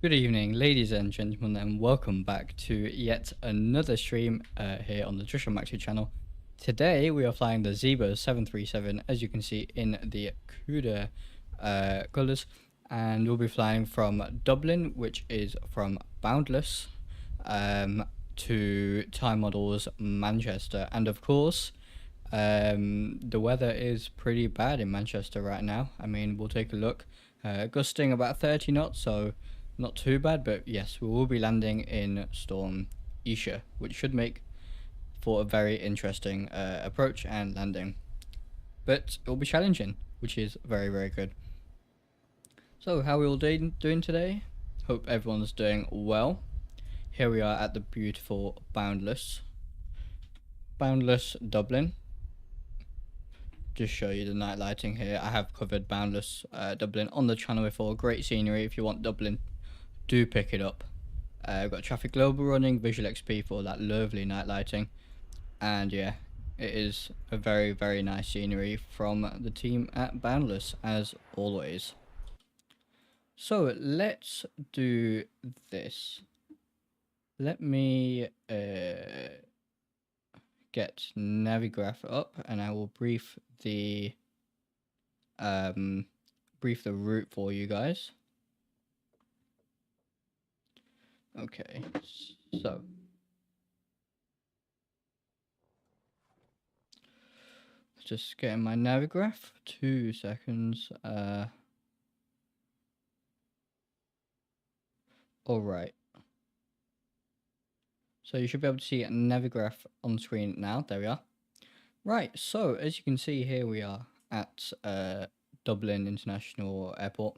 Good evening, ladies and gentlemen, and welcome back to yet another stream here on the DrishalMAC2 channel. Today we are flying the Zibo 737, as you can see in the CUDA colours, and we'll be flying from Dublin, which is from Boundless, to TaiModels Manchester. And of course, the weather is pretty bad in Manchester right now. I mean, we'll take a look. Gusting about 30 knots, so not too bad, but yes, we will be landing in Storm ISHA, which should make for a very interesting approach and landing. But it will be challenging, which is very, very good. So, how are we all doing today? Hope everyone's doing well. Here we are at the beautiful Boundless Dublin. Just show you the night lighting here. I have covered Boundless Dublin on the channel before. Great scenery. If you want Dublin, do pick it up. I've got Traffic Global running, Visual XP for that lovely night lighting, and yeah, it is a very, very nice scenery from the team at Boundless as always. So let's do this. Let me get Navigraph up, and I will brief the route for you guys. Okay, so just getting my Navigraph. 2 seconds. All right. So you should be able to see a Navigraph on screen now. There we are. Right. So as you can see here, we are at Dublin International Airport,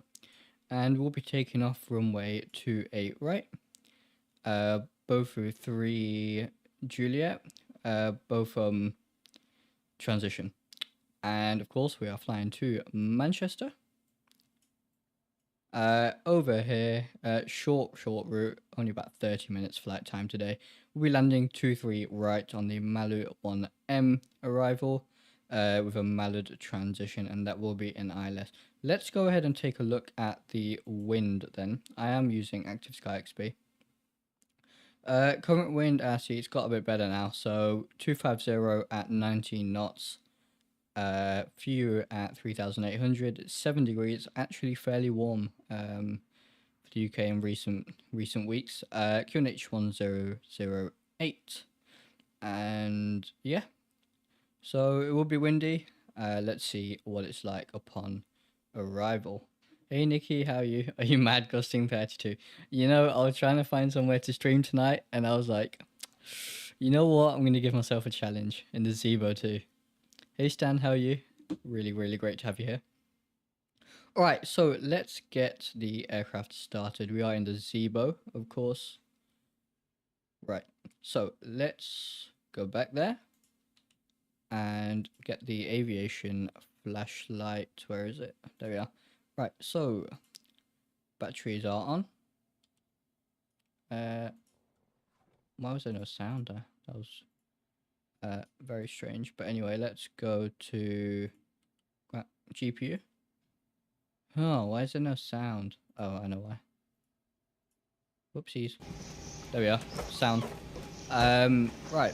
and we'll be taking off runway 28 right. Both through 3 Juliet, both transition, and of course we are flying to Manchester. Over here, short route, only about 30 minutes flight time today. We'll be landing 23 right on the Malu 1M arrival, with a Malud transition, and that will be in ILS. Let's go ahead and take a look at the wind then. I am using Active Sky XP. Current wind, actually, it's got a bit better now. So 250 at 19 knots. Few at 3,800. 7 degrees. Actually, fairly warm. For the UK in recent weeks. QNH 1008. And yeah. So it will be windy. Let's see what it's like upon arrival. Hey Nikki, how are you? Are you mad gusting 32? You know, I was trying to find somewhere to stream tonight, and I was like, you know what? I'm going to give myself a challenge in the Zibo too. Hey Stan, how are you? Really, really great to have you here. Alright, so let's get the aircraft started. We are in the Zibo, of course. Right, so let's go back there and get the aviation flashlight. Where is it? There we are. Right, so batteries are on. Why was there no sound there? That was very strange. But anyway, let's go to GPU. Oh, why is there no sound? Oh, I know why. Whoopsies. There we are. Sound. Right.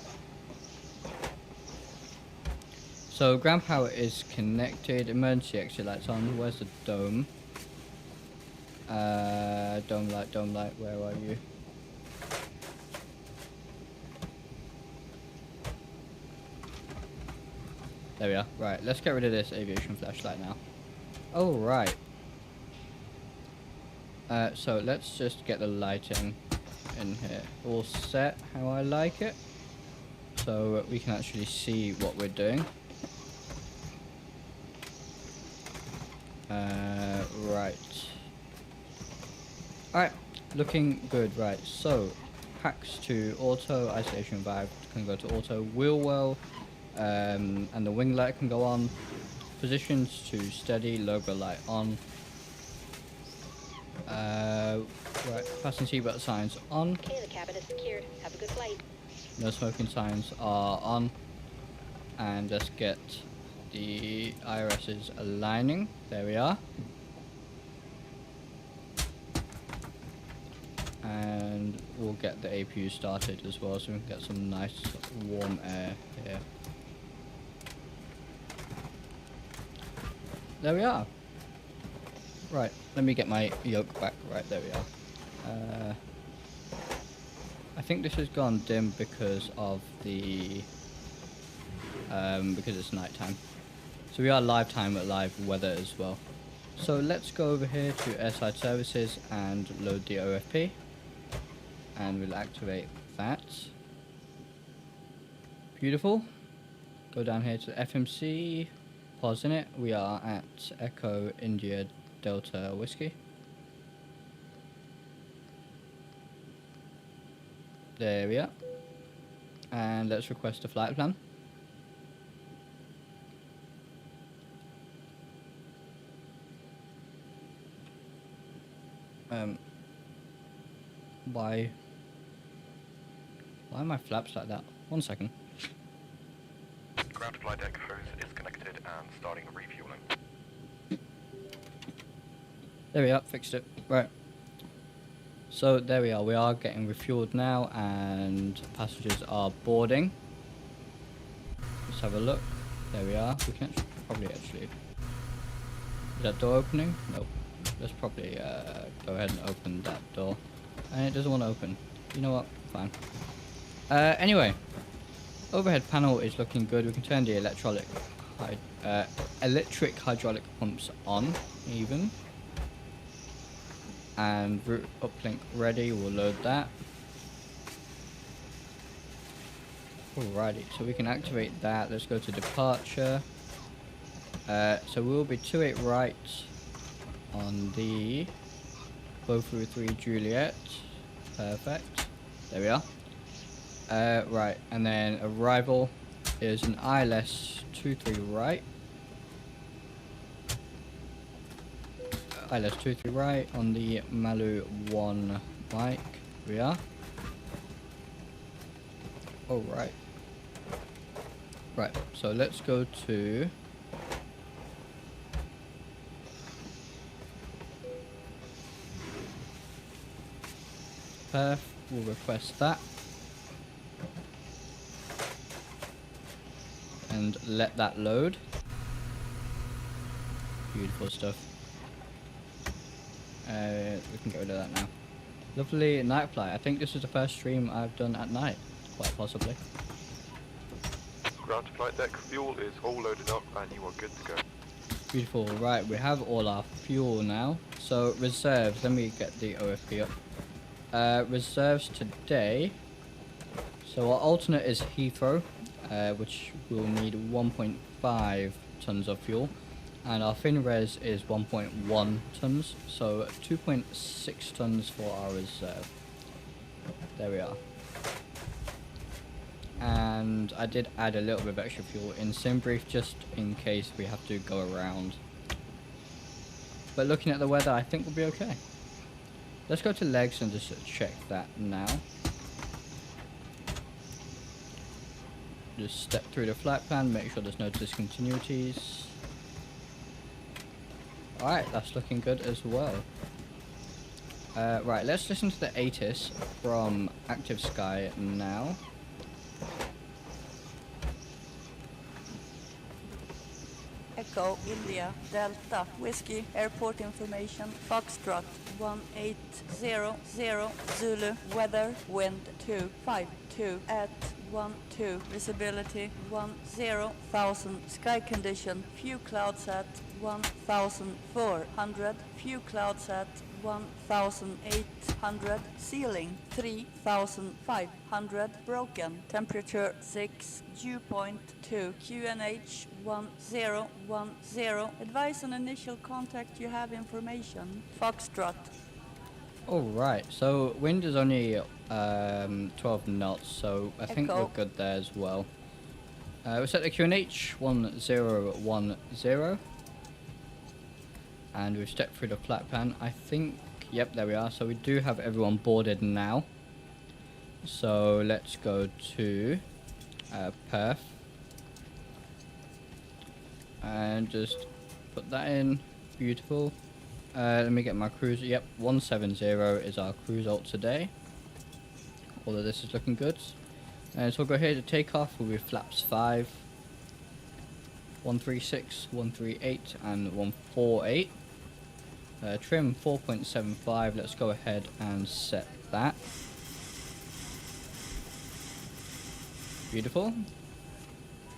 So ground power is connected. Emergency exit lights on. Where's the dome? Dome light. Where are you? There we are. Right. Let's get rid of this aviation flashlight now. Oh right. So let's just get the lighting in here all set how I like it, so we can actually see what we're doing. Right. Alright, looking good. Right, so packs to auto, isolation vibe can go to auto, wheel well, and the wing light can go on. Positions to steady, logo light on. Right, fasten seatbelt signs on. Okay, the cabin is secured. Have a good flight. No smoking signs are on. And let's get the IRSs aligning. There we are. And we'll get the APU started as well, so we can get some nice warm air here. There we are. Right, let me get my yoke back. Right, there we are. I think this has gone dim because of the because it's nighttime. So we are live time at live weather as well. So let's go over here to airside services and load the OFP, and we'll activate that. Beautiful. Go down here to FMC, pause in it. We are at Echo India Delta Whiskey. There we are. And let's request a flight plan. Why are my flaps like that? 1 second. Ground flight deck hose is connected and starting refueling. There we are, fixed it. Right. So there we are, we are getting refueled now and passengers are boarding. Let's have a look. There we are. We can probably actually... Is that door opening? Nope. Let's probably go ahead and open that door. And it doesn't want to open. You know what? Fine. Anyway. Overhead panel is looking good. We can turn the electric hydraulic pumps on even. And route uplink ready. We'll load that. Alrighty, so we can activate that. Let's go to departure. So we'll be 28 right on the 433 Juliet. Perfect. There we are. Right, and then arrival is an ILS 23 right. ILS 23 right on the Malu 1 Mike. Here we are. Alright. Right, so let's go to Perth. We'll request that. And let that load. Beautiful stuff. We can get rid of that now. Lovely night flight. I think this is the first stream I've done at night, quite possibly. Ground flight deck fuel is all loaded up and you are good to go. Beautiful. Right, we have all our fuel now. So reserves, let me get the OFP up. Reserves today. So our alternate is Heathrow, which will need 1.5 tons of fuel. And our fin res is 1.1 tons, so 2.6 tons for our reserve. There we are. And I did add a little bit of extra fuel in SimBrief just in case we have to go around. But looking at the weather, I think we'll be okay. Let's go to legs and just check that now. Just step through the flight plan, make sure there's no discontinuities. Alright, that's looking good as well. Right, let's listen to the ATIS from Active Sky now. Echo India Delta Whiskey Airport Information Foxtrot 1800 Zulu weather wind 252 at 12 visibility 10,000 sky condition few clouds at 1,400 few clouds at 1,800 ceiling 3,500 broken temperature 6 dew point 2 QNH 1010 advise on initial contact you have information Foxtrot. Alright, so wind is only 12 knots, so I think Echo. we're good there as well. We set the QNH 1010. And we've stepped through the flat pan. I think, yep, there we are. So we do have everyone boarded now. So let's go to Perth. And just put that in. Beautiful. Let me get my cruise. Yep, 170 is our cruise alt today. All of this is looking good. So we'll go here to take off. We'll be flaps 5, 136, 138, and 148. Trim 4.75. Let's go ahead and set that. Beautiful.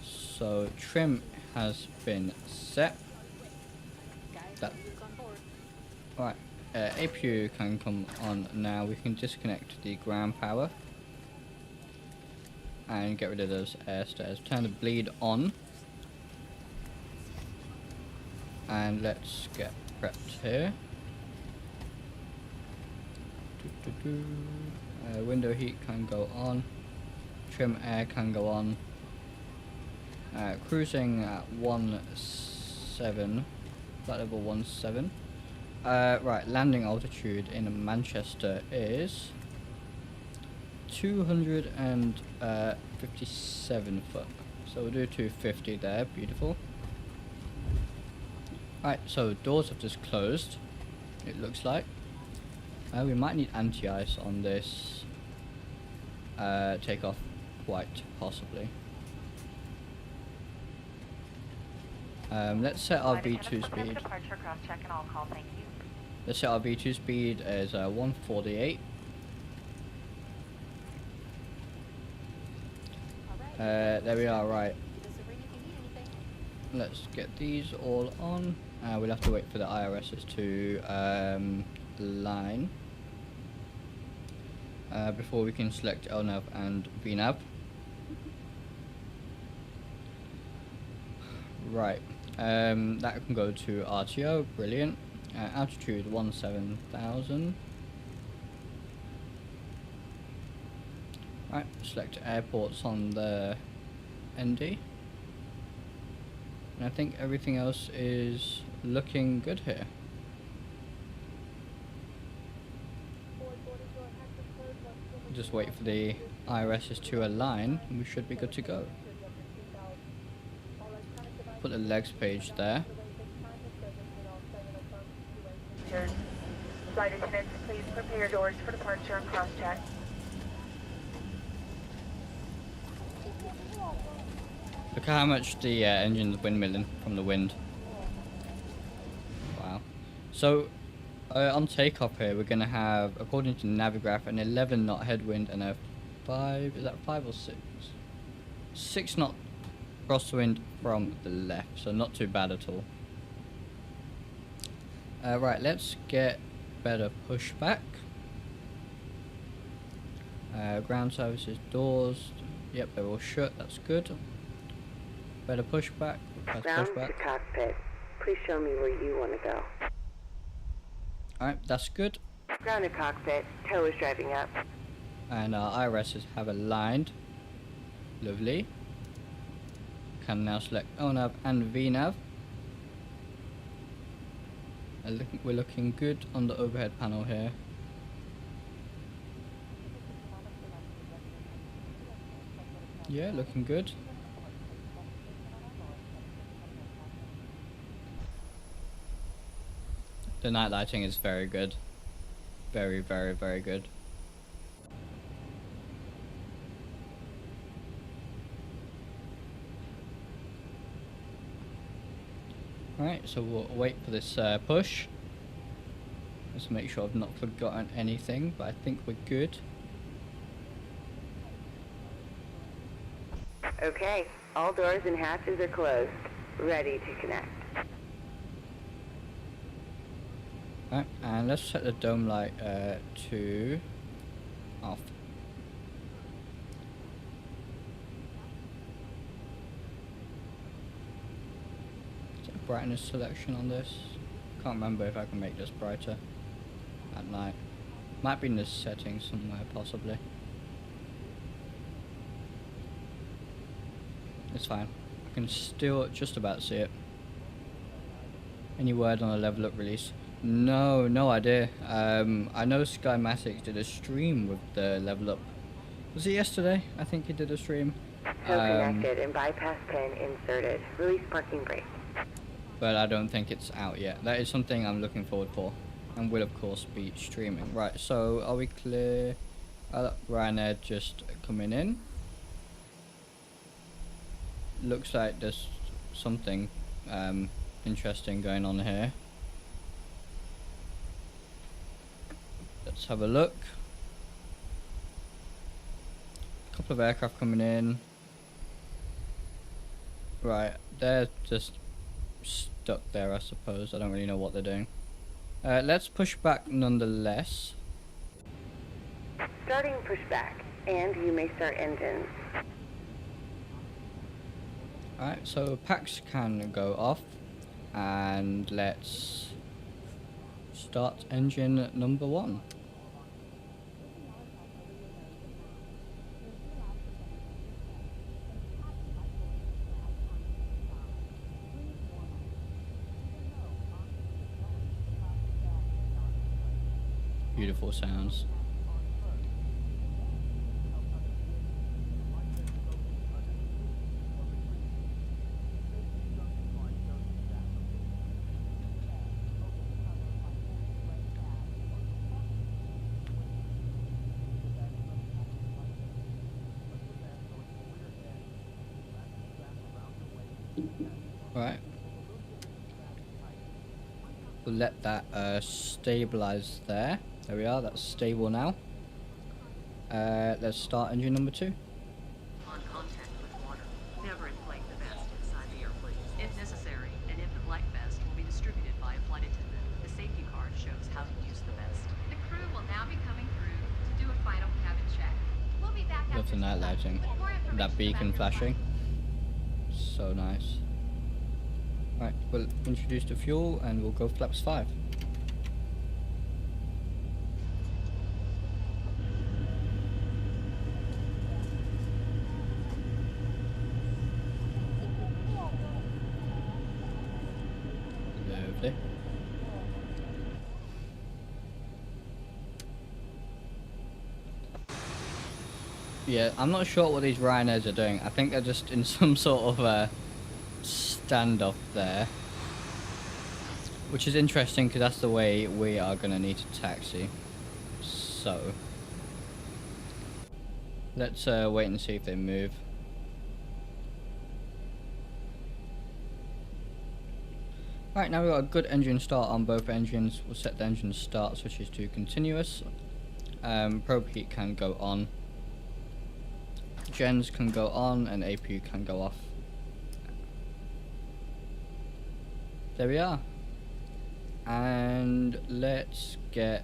So trim has been set. That. Alright, APU can come on now. We can disconnect the ground power and get rid of those air stairs. Turn the bleed on. And let's get prepped here. Window heat can go on. Trim air can go on. Cruising at 17. Flight level 17. Right, landing altitude in Manchester is 257 foot. So we'll do 250 there. Beautiful. Right, so doors have just closed, it looks like. We might need anti-ice on this takeoff, quite possibly. Let's set our V2 speed. Let's set our V2 speed as 148. There we are, right. Let's get these all on. We'll have to wait for the IRSs to line before we can select LNAV and VNAV. Right, that can go to RTO, brilliant. Altitude 17,000. Right, select airports on the ND. And I think everything else is looking good here. Just wait for the IRSs to align and we should be good to go. Put the legs page there. Flight attendants, please prepare doors for departure and cross-check. Look at how much the engine's windmilling from the wind. Wow. So, on takeoff here, we're going to have, according to Navigraph, an 11 knot headwind and a 5, is that 5 or 6? 6 knot crosswind from the left, so not too bad at all. Right, let's get better pushback. Ground services, doors, yep, they're all shut, that's good. Better pushback. Ground to cockpit. Please show me where you want to go. Alright, that's good. Ground to cockpit. Tow is driving up. And our IRSs have aligned. Lovely. Can now select LNAV and VNAV. We're looking good on the overhead panel here. Yeah, looking good. The night lighting is very good. Very, very, very good. Alright, so we'll wait for this push. Just to make sure I've not forgotten anything, but I think we're good. Okay, all doors and hatches are closed. Ready to connect. Alright, and let's set the dome light to off. Is there a brightness selection on this? Can't remember if I can make this brighter at night. Might be in the settings somewhere, possibly. It's fine. I can still just about see it. Any word on a level up release? No, no idea. I know Skymatic did a stream with the level up. Was it yesterday? I think he did a stream. Tow connected and bypass pin inserted. Release parking brake. but I don't think it's out yet. That is something I'm looking forward for, and will of course be streaming. Right, so are we clear? Ryanair just coming in. Looks like there's something interesting going on here. Let's have a look. A couple of aircraft coming in. Right, they're just stuck there, I suppose. I don't really know what they're doing. Let's push back nonetheless. Starting pushback, and you may start engines. Alright, so packs can go off, and let's start engine number 1. Beautiful sounds. Right. We'll let that stabilize there. There we are, that's stable now. Let's start engine number 2. On contact with water, never inflate the vest inside the airplane. If necessary, an infant life vest will be distributed by a flight attendant. The safety card shows how to use the vest. The crew will now be coming through to do a final cabin check. We'll be back Love after the night some lighting. with more information That beacon about your flashing. So nice. Right, we'll introduce the fuel and we'll go flaps 5. Lovely. Yeah, I'm not sure what these Ryanairs are doing. I think they're just in some sort of standoff there. Which is interesting because that's the way we are going to need to taxi. So let's wait and see if they move. Right, now we've got a good engine start on both engines. We'll set the engine start switches to continuous. Probe heat can go on. Gens can go on and APU can go off. There we are. And let's get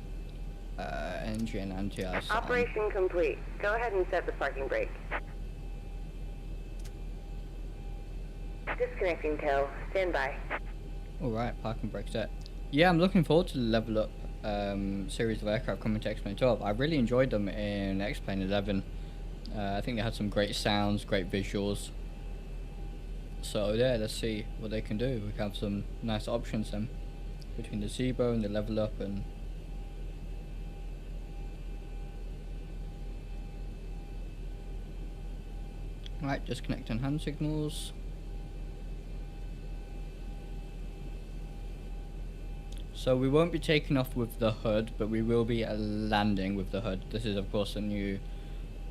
engine anti-ice on. Operation complete. Go ahead and set the parking brake. Disconnecting tow. Stand by. Alright, parking brake set. Yeah, I'm looking forward to the level up series of aircraft coming to X-Plane 12. I really enjoyed them in X-Plane 11. I think they had some great sounds, great visuals. So yeah, let's see what they can do. We have some nice options then between the Zibo and the level up and right, disconnecting hand signals. So we won't be taking off with the hood, but we will be landing with the hood. This is of course a new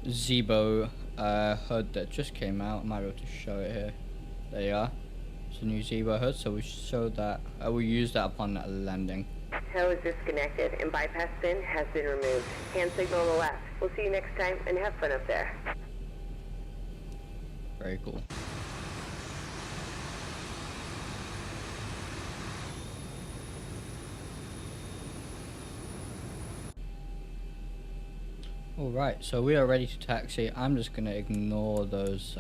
Zibo hood that just came out. I might be able to show it here. There you are. It's a new Zibo hood, so we show that. We'll use that upon landing. Tow is disconnected and bypass pin has been removed. Hand signal on the left. We'll see you next time and have fun up there. Very cool. Alright, so we are ready to taxi. I'm just going to ignore those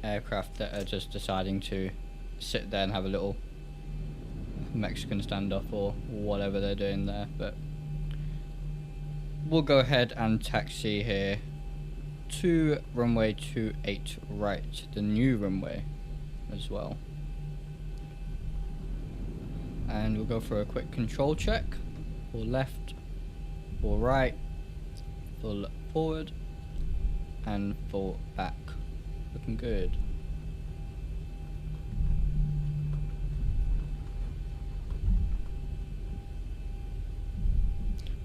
aircraft that are just deciding to sit there and have a little Mexican standoff or whatever they're doing there. But we'll go ahead and taxi here to runway 28 right, the new runway as well. And we'll go for a quick control check. Full left, full right, full forward, and full back. Looking good.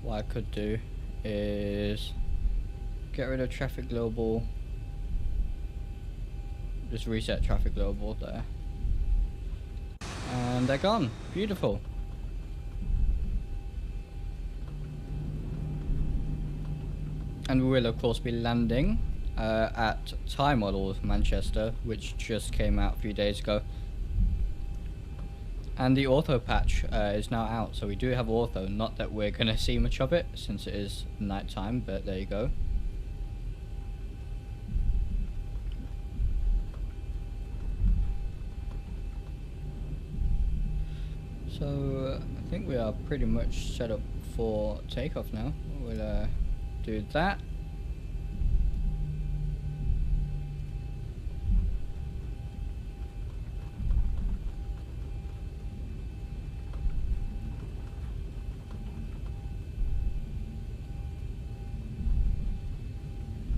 what I could do is get rid of traffic global. Just reset traffic global there. And they're gone. Beautiful. And we will of course be landing at TaiModels Manchester, which just came out a few days ago. And the ortho patch is now out, so we do have ortho. Not that we're going to see much of it since it is night time, but there you go. So I think we are pretty much set up for takeoff now. We'll do that.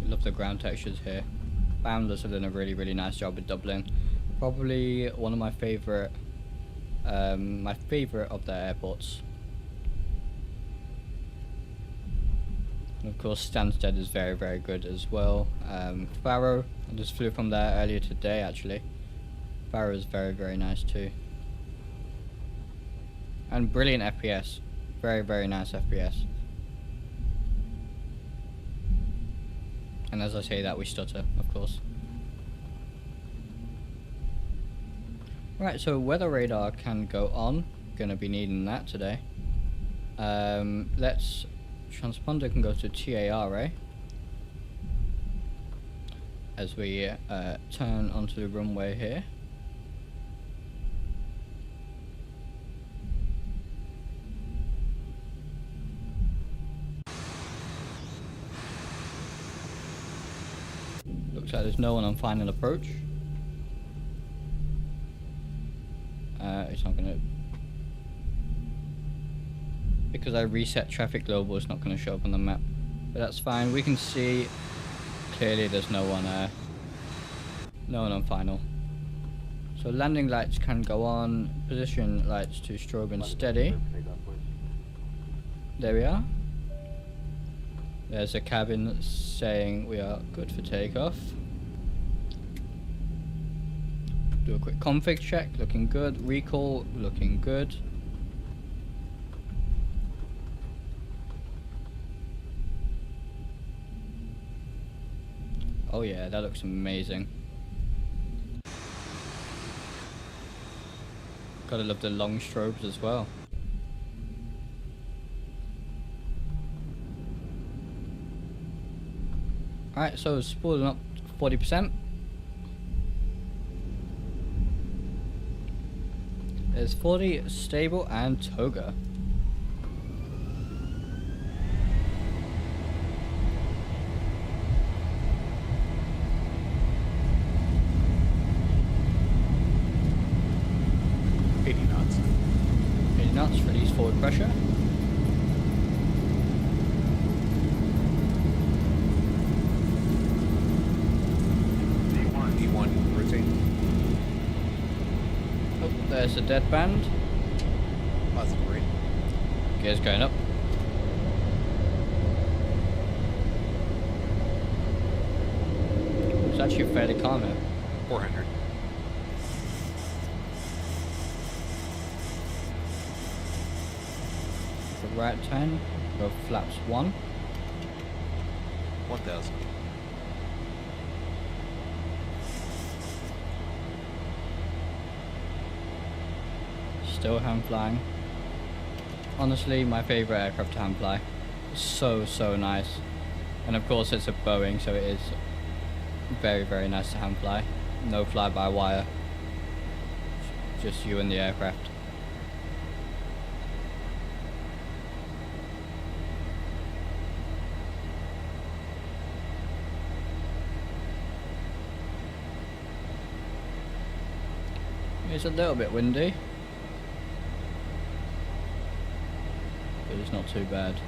Love the ground textures here. Boundless have done a really nice job with Dublin. Probably one of my favourite of their airports. And of course Stansted is very good as well. Faro, I just flew from there earlier today actually. Faro is very nice too. And brilliant FPS. Very nice FPS. And as I say that, we stutter, of course. Right, so weather radar can go on. Gonna be needing that today. Let's... Transponder can go to TARA. As we turn onto the runway here. Looks like there's no one on final approach. It's not gonna... Because I reset traffic global, it's not gonna show up on the map. But that's fine, we can see clearly there's no one on final. So landing lights can go on, position lights to strobe and steady. There we are. There's a cabin saying we are good for takeoff. Do a quick config check, looking good. Recall, looking good. Oh yeah, that looks amazing. Gotta love the long strobes as well. Alright, so spooling up 40%. There's 40, stable, and toga. Release forward pressure. D1, rotate. Oh, there's a dead band. Positive rate. Gears going up. It's actually fairly calm here. 400. Right 10, go flaps 1. 1000. Still hand flying. Honestly, my favourite aircraft to hand fly. So nice. And of course it's a Boeing, so it is very nice to hand fly. No fly-by-wire. Just you and the aircraft. It's a little bit windy, but it's not too bad.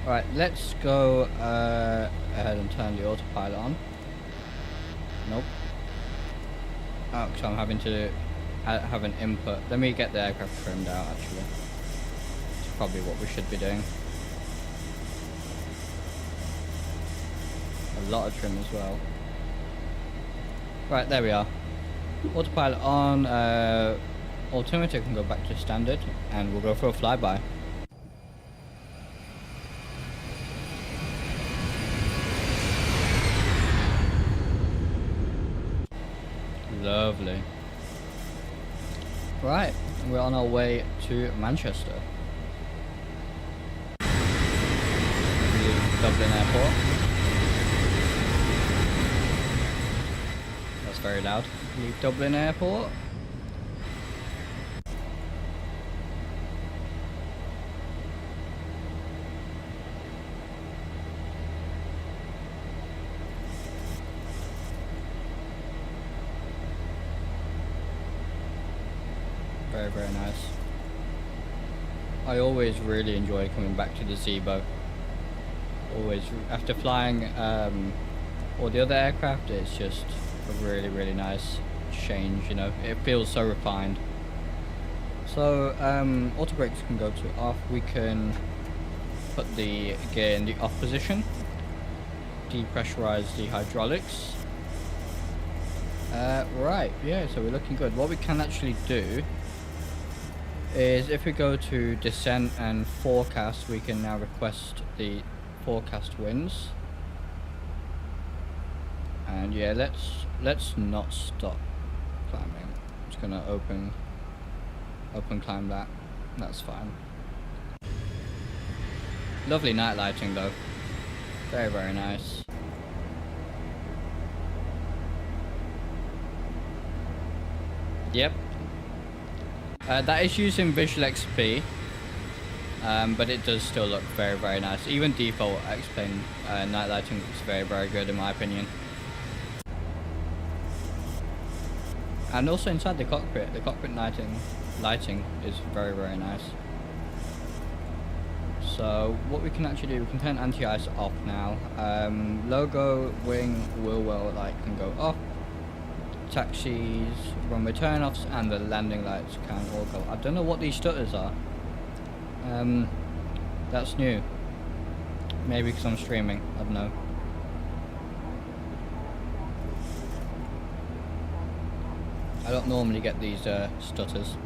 Alright, let's go ahead and turn the autopilot on. Nope. Oh, so I'm having to have an input. Let me get the aircraft trimmed out actually. It's probably what we should be doing. A lot of trim as well. Right, there we are. Autopilot on, altimeter can go back to standard, and we'll go for a flyby. Lovely. Right, we're on our way to Manchester. Dublin Airport. That's very loud. Leave Dublin Airport. Very, very nice. I always really enjoy coming back to the Zibo. Always, after flying all the other aircraft, it's just a really, really nice change, you know. It feels so refined. So, auto brakes can go to off. We can put the gear in the off position. Depressurize the hydraulics. Right, yeah, so we're looking good. What we can actually do is if we go to descent and forecast, we can now request the forecast winds. And yeah, let's not stop climbing. I'm just gonna open climb that. That's fine. Lovely night lighting though. Very, very nice. Yep. That is using Visual XP, but it does still look very, very nice. Even default X-Plane night lighting looks very, very good in my opinion. And also inside the cockpit lighting is very, very nice. So what we can actually do, we can turn anti-ice off now. Logo, wing, wheel well light can go off. Taxis, runway turn-offs, and the landing lights can all go. I don't know what these stutters are. That's new. Maybe because I'm streaming, I don't know. I don't normally get these stutters.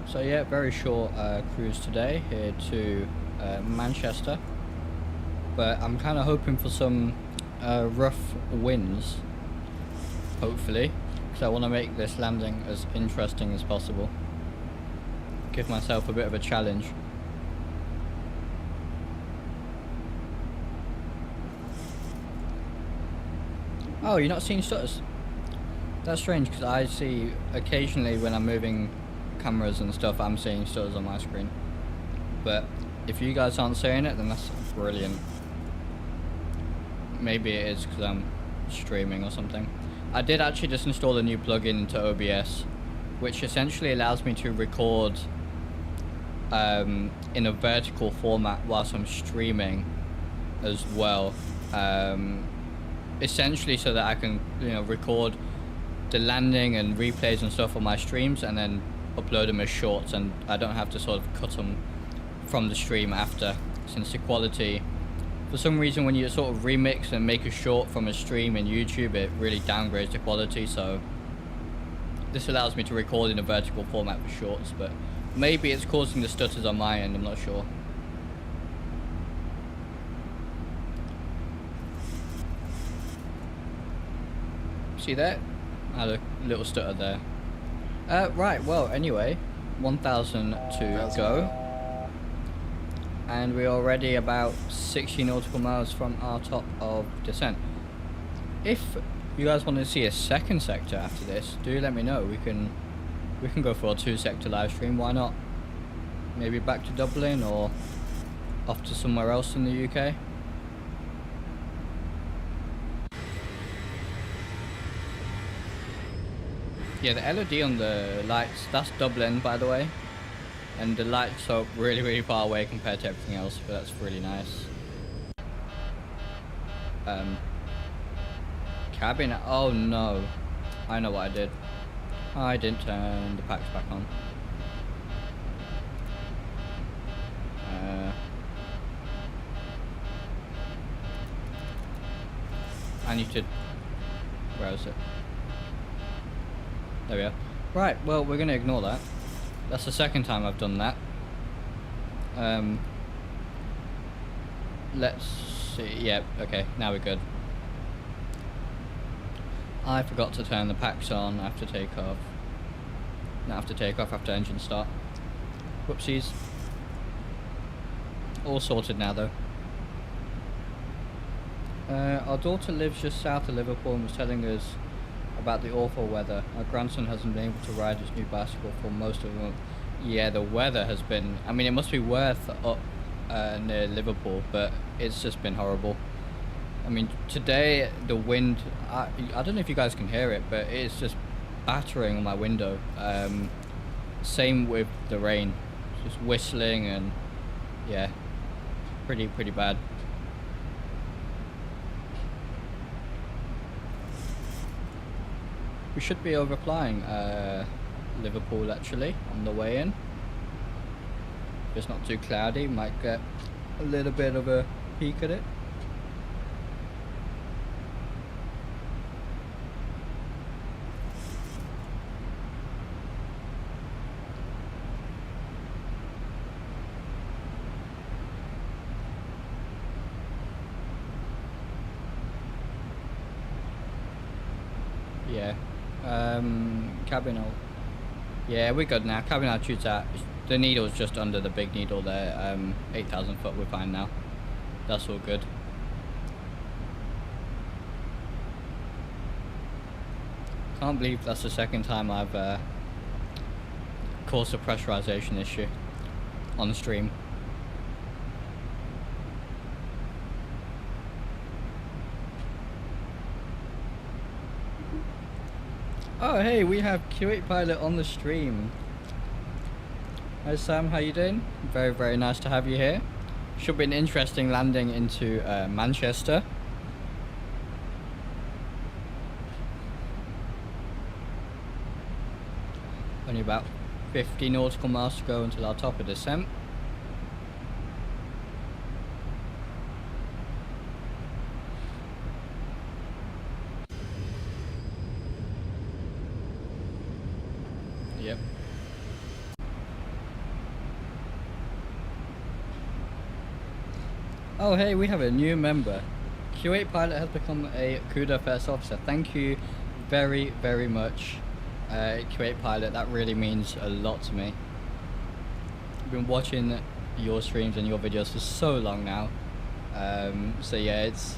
So yeah, very short cruise today here to Manchester, but I'm kind of hoping for some rough winds, hopefully, because I want to make this landing as interesting as possible. Give myself a bit of a challenge. Oh, you're not seeing stutters? That's strange, because I see occasionally when I'm moving cameras and stuff, I'm seeing stutters on my screen. But if you guys aren't seeing it, then that's brilliant. Maybe it is because I'm streaming or something. I did actually just install a new plugin into OBS, which essentially allows me to record in a vertical format whilst I'm streaming as well. Essentially so that I can, you know, record the landing and replays and stuff on my streams and then upload them as shorts, and I don't have to sort of cut them from the stream after, since the quality, for some reason when you sort of remix and make a short from a stream in YouTube, it really downgrades the quality. So this allows me to record in a vertical format for shorts, but maybe it's causing the stutters on my end, I'm not sure. See that? I had a little stutter there. Right, well, anyway, 1,000 to go. And we're already about 60 nautical miles from our top of descent. If you guys want to see a second sector after this, do let me know. We can go for a 2-sector live stream, why not? Maybe back to Dublin or off to somewhere else in the UK. Yeah, the LED on the lights, that's Dublin, by the way. And the lights are really, really far away compared to everything else, but that's really nice. Cabin, oh no. I know what I did. I didn't turn the packs back on. I need to... Where is it? There we are. Right, well, we're going to ignore that. That's the second time I've done that. Let's see. Yep, okay, now we're good. I forgot to turn the packs on after takeoff. Not after takeoff, after engine start. Whoopsies. All sorted now, though. Our daughter lives just south of Liverpool and was telling us about the awful weather. Our grandson hasn't been able to ride his new bicycle for most of the month. Yeah, the weather has been... I mean, it must be worse up near Liverpool, but it's just been horrible. I mean, today, the wind... I don't know if you guys can hear it, but it's just battering on my window. Same with the rain. Just whistling and... yeah, pretty bad. We should be overflying Liverpool actually on the way in. If it's not too cloudy, might get a little bit of a peek at it. Yeah. Cabin out. Yeah, we're good now. Cabin altitude's at... the needle's just under the big needle there. 8,000 foot, we're fine now. That's all good. Can't believe that's the second time I've caused a pressurization issue on the stream. Oh hey, we have Q8 Pilot on the stream. Hi Sam, how you doing? Very nice to have you here. Should be an interesting landing into Manchester. Only about 50 nautical miles to go until our top of descent. Yep. Oh hey, we have a new member. Q8 Pilot has become a CUDA First Officer. Thank you very much, Q8 Pilot. That really means a lot to me. I've been watching your streams and your videos for so long now. So yeah, it's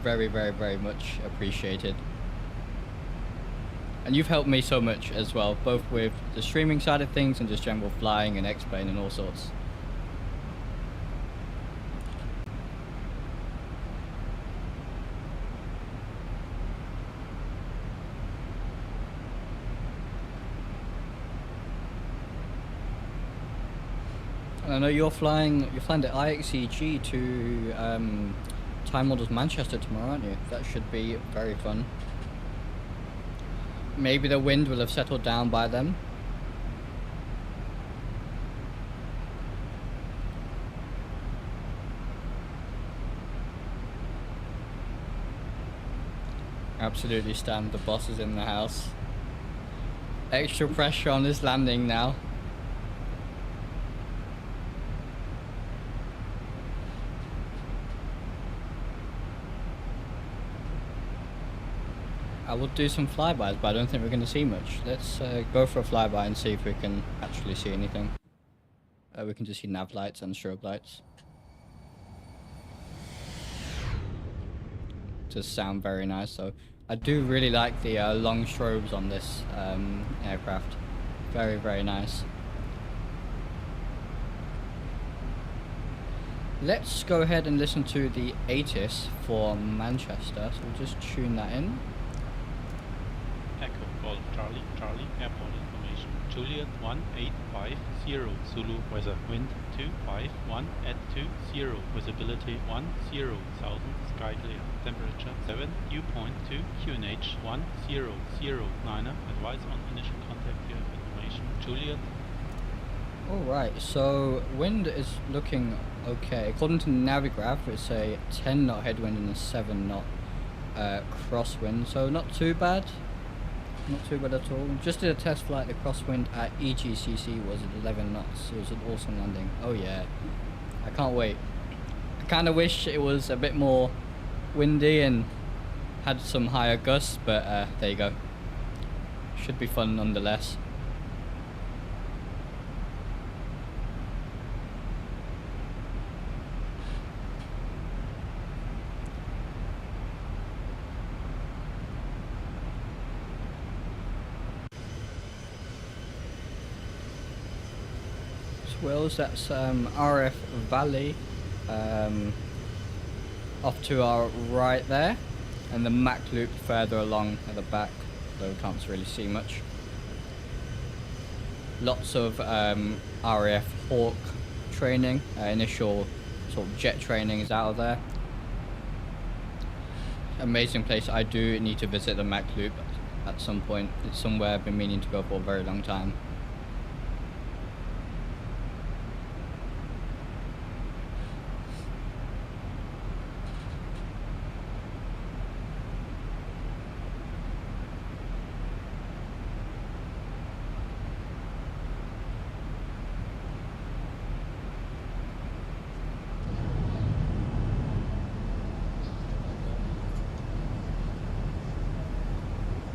very much appreciated. And you've helped me so much as well, both with the streaming side of things and just general flying and X-plane and all sorts. And I know you're flying the IXEG to TaiModels Manchester tomorrow, aren't you? That should be very fun. Maybe the wind will have settled down by then. Absolutely, Stan. The boss is in the house. Extra pressure on this landing now. I will do some flybys, but I don't think we're going to see much. Let's go for a flyby and see if we can actually see anything. We can just see nav lights and strobe lights. Does sound very nice, so I do really like the long strobes on this aircraft. Very nice. Let's go ahead and listen to the ATIS for Manchester. So we'll just tune that in. Echo Charlie, airport information. Juliet 1850, Zulu weather, wind 251 at 20, visibility 10,000, sky clear. Temperature 7, dew point 2, QNH 1009, advise on initial contact, you have information. Juliet. Alright, so wind is looking okay. According to Navigraph, it's a 10 knot headwind and a 7 knot crosswind, so not too bad. Not too bad at all. Just did a test flight. The crosswind at EGCC was at 11 knots. It was an awesome landing. Oh yeah, I can't wait. I kind of wish it was a bit more windy and had some higher gusts, but there you go. Should be fun nonetheless. Swells, that's RF Valley off to our right there, and the Mac loop further along at the back, though we can't really see much. Lots of RAF Hawk training, initial sort of jet training is out of there. Amazing place. I do need to visit the Mac loop at some point. It's somewhere I've been meaning to go for a very long time.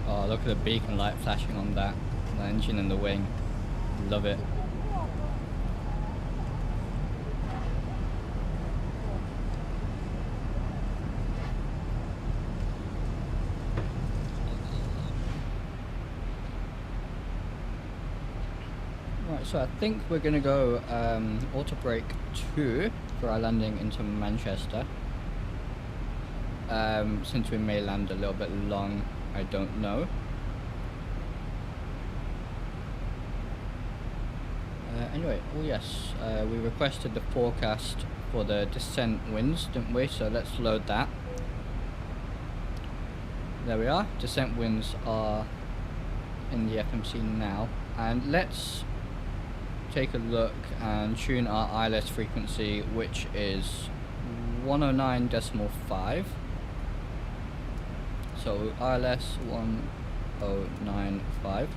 Oh, look at the beacon light flashing on that, the engine and the wing. Love it. Right, so I think we're gonna go auto brake 2 for our landing into Manchester. Since we may land a little bit long, I don't know. Anyway, oh yes, we requested the forecast for the descent winds, didn't we? So let's load that. There we are. Descent winds are in the FMC now, and let's take a look and tune our ILS frequency, which is 109.5. So ILS 1095.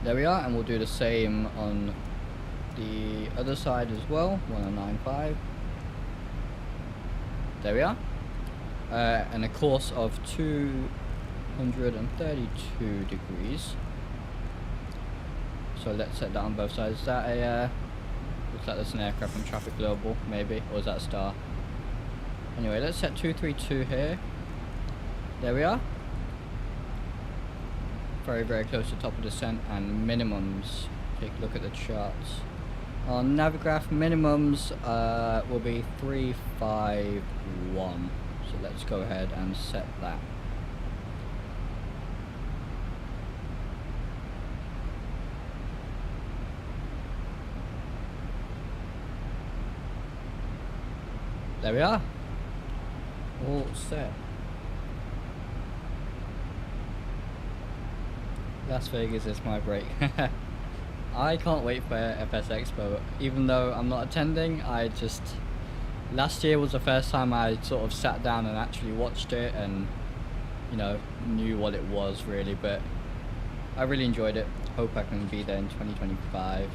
There we are, and we'll do the same on the other side as well, 1095. There we are. And a course of 232 degrees. So let's set that on both sides. Is that a looks like there's an aircraft from Traffic Global, maybe, or is that a star? Anyway, let's set 232 here. There we are. Very, very close to top of descent, and minimums. Take a look at the charts. On Navigraph, minimums will be 351. So let's go ahead and set that. There we are. All set. Las Vegas is my break. I can't wait for FS Expo. Even though I'm not attending, last year was the first time I sort of sat down and actually watched it and, you know, knew what it was really, but I really enjoyed it. Hope I can be there in 2025.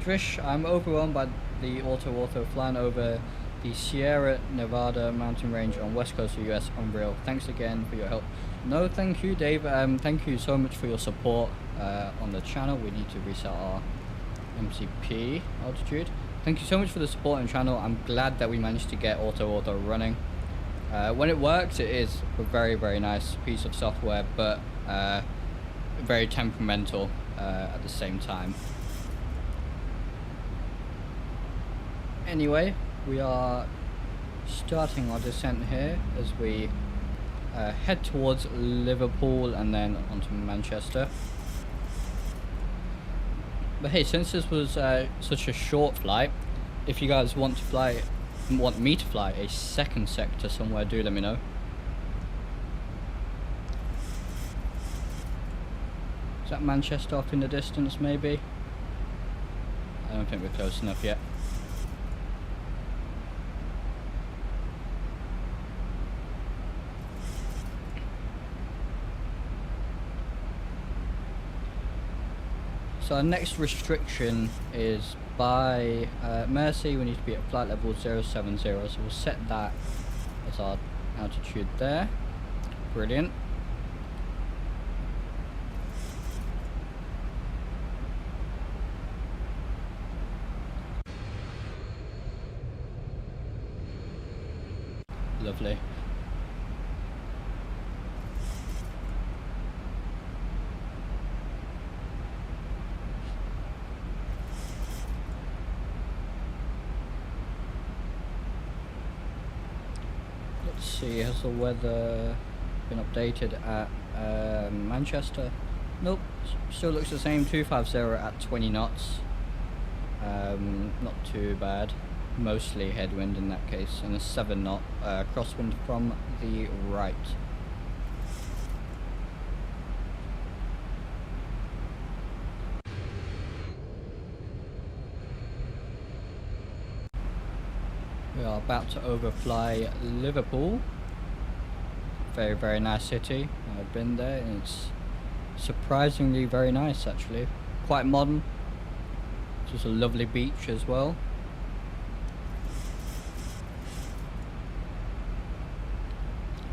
Drish, I'm overwhelmed by the auto flying over the Sierra Nevada mountain range on west coast of the US. Unreal. Thanks again for your help. No, thank you, Dave. Thank you so much for your support on the channel. We need to reset our MCP altitude. Thank you so much for the support on the channel. I'm glad that we managed to get auto running. When it works, it is a very, very nice piece of software, but very temperamental at the same time. Anyway, we are starting our descent here as we head towards Liverpool and then onto Manchester. But hey, since this was such a short flight, if you guys want me to fly a second sector somewhere, do let me know. Is that Manchester off in the distance, maybe? I don't think we're close enough yet. So our next restriction is by Mercy. We need to be at flight level 070, so we'll set that as our altitude there. Brilliant. Lovely. Let's see, has the weather been updated at Manchester? Nope, still looks the same, 250 at 20 knots. Not too bad. Mostly headwind in that case, and a 7 knot crosswind from the right. We are about to overfly Liverpool. Very, very nice city. I've been there and it's surprisingly very nice actually. Quite modern. Just a lovely beach as well.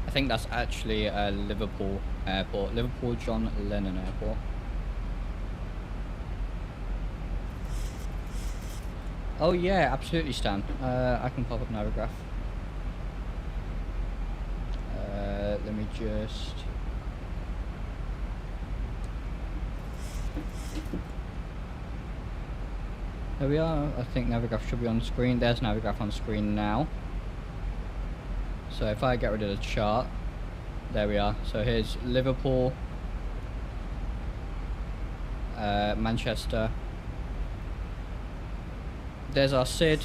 I think that's actually Liverpool Airport, Liverpool John Lennon Airport. Oh yeah, absolutely, Stan. I can pop up Navigraph. Let me just... There we are. I think Navigraph should be on screen. There's Navigraph on screen now. So if I get rid of the chart, there we are. So here's Liverpool, Manchester. There's our SID,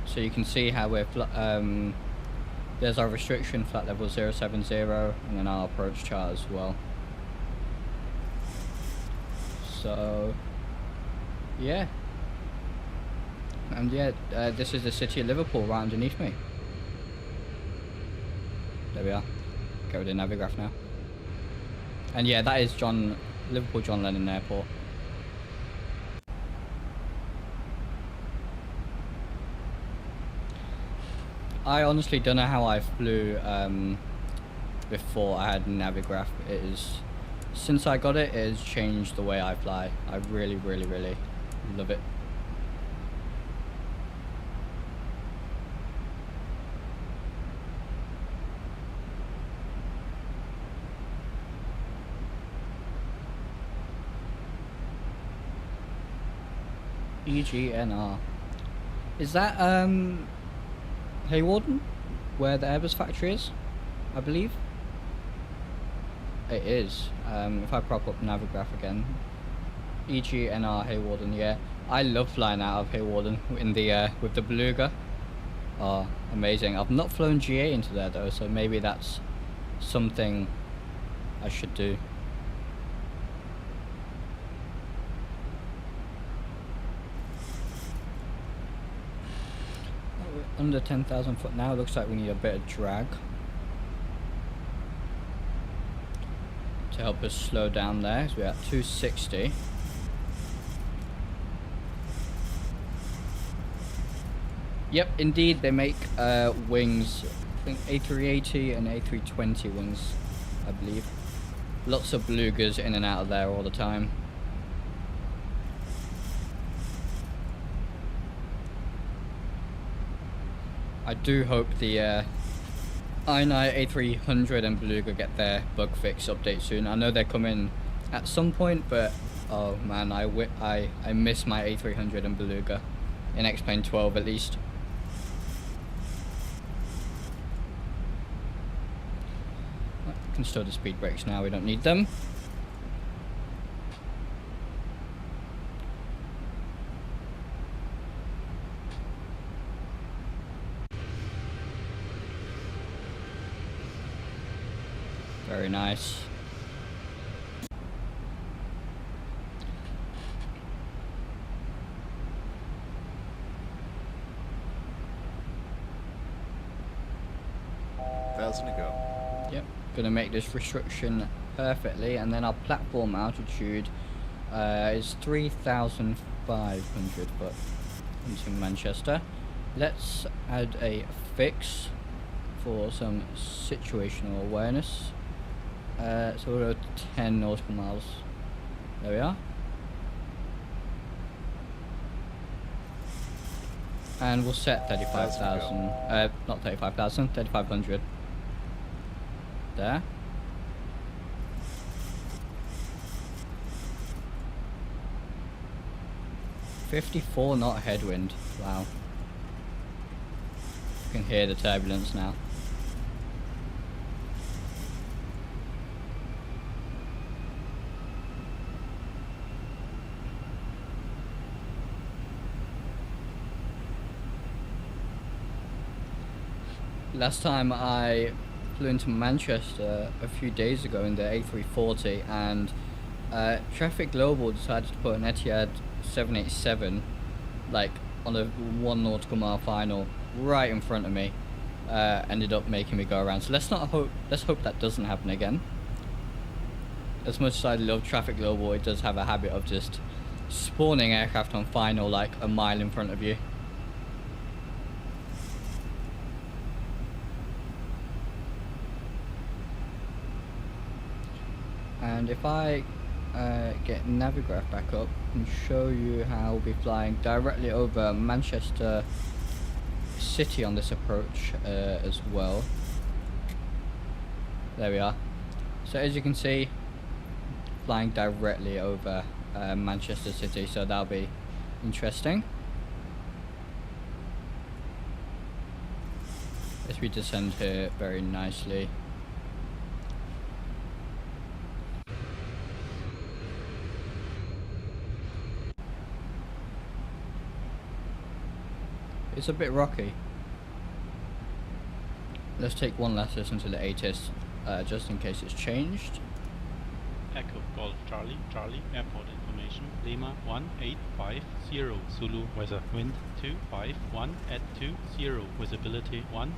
so you can see how we're there's our restriction, flight level 070, and then our approach chart as well. So yeah, and yeah, this is the city of Liverpool right underneath me. There we are. Get rid of Navigraph now. And yeah, that is Liverpool John Lennon Airport. I honestly don't know how I flew before I had Navigraph. It is, since I got it, it has changed the way I fly. I really, really, really love it. EGNR. Is that Hawarden, where the Airbus factory is? I believe it is. If I prop up Navigraph again, EGNR Hawarden. Yeah, I love flying out of Hawarden in the with the Beluga. Oh, amazing. I've not flown GA into there though, so maybe that's something I should do. Under 10,000 foot now. Looks like we need a bit of drag to help us slow down there. So we're at 260. Yep, indeed they make wings. I think A380 and A320 wings, I believe. Lots of Belugas in and out of there all the time. I do hope the ISHA A300 and Beluga get their bug fix update soon. I know they're coming at some point, but oh man, I miss my A300 and Beluga in X-Plane 12 at least. can stow the speed brakes now, we don't need them. Very nice. Thousand to go. Yep, gonna make this restriction perfectly, and then our platform altitude is 3,500 foot into Manchester. Let's add a fix for some situational awareness. So we'll go 10 nautical miles. There we are. And we'll set 35,000, not 35,000, 3,500. There. $54 knot headwind. Wow. You can hear the turbulence now. Last time I flew into Manchester a few days ago in the A340, and Traffic Global decided to put an Etihad 787 like on a 1 nautical mile final right in front of me. Ended up making me go around. So let's hope that doesn't happen again. As much as I love Traffic Global, it does have a habit of just spawning aircraft on final like a mile in front of you. And if I get Navigraph back up and show you how we'll be flying directly over Manchester City on this approach as well. There we are. So as you can see, flying directly over Manchester City, so that'll be interesting. As we descend here very nicely. It's a bit rocky. Let's take one last listen to the ATIS, just in case it's changed. Echo Golf Charlie, Charlie, airport information, Lima 1850, Zulu, weather, wind 251 at 20, visibility 10,000,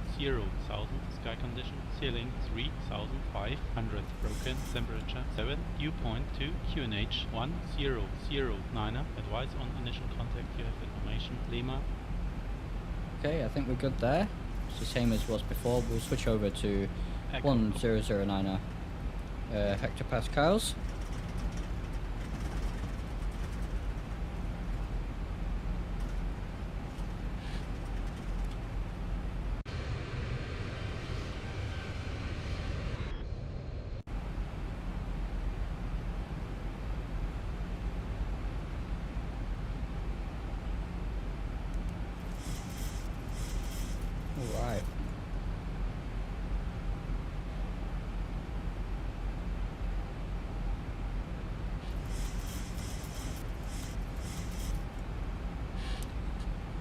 sky condition, ceiling 3,500, broken, temperature 7, dew point 2, QNH 1009, advise on initial contact, you have information, Lima. Okay, I think we're good there. It's the same as was before. We'll switch over to 1009 hectopascals. Alright.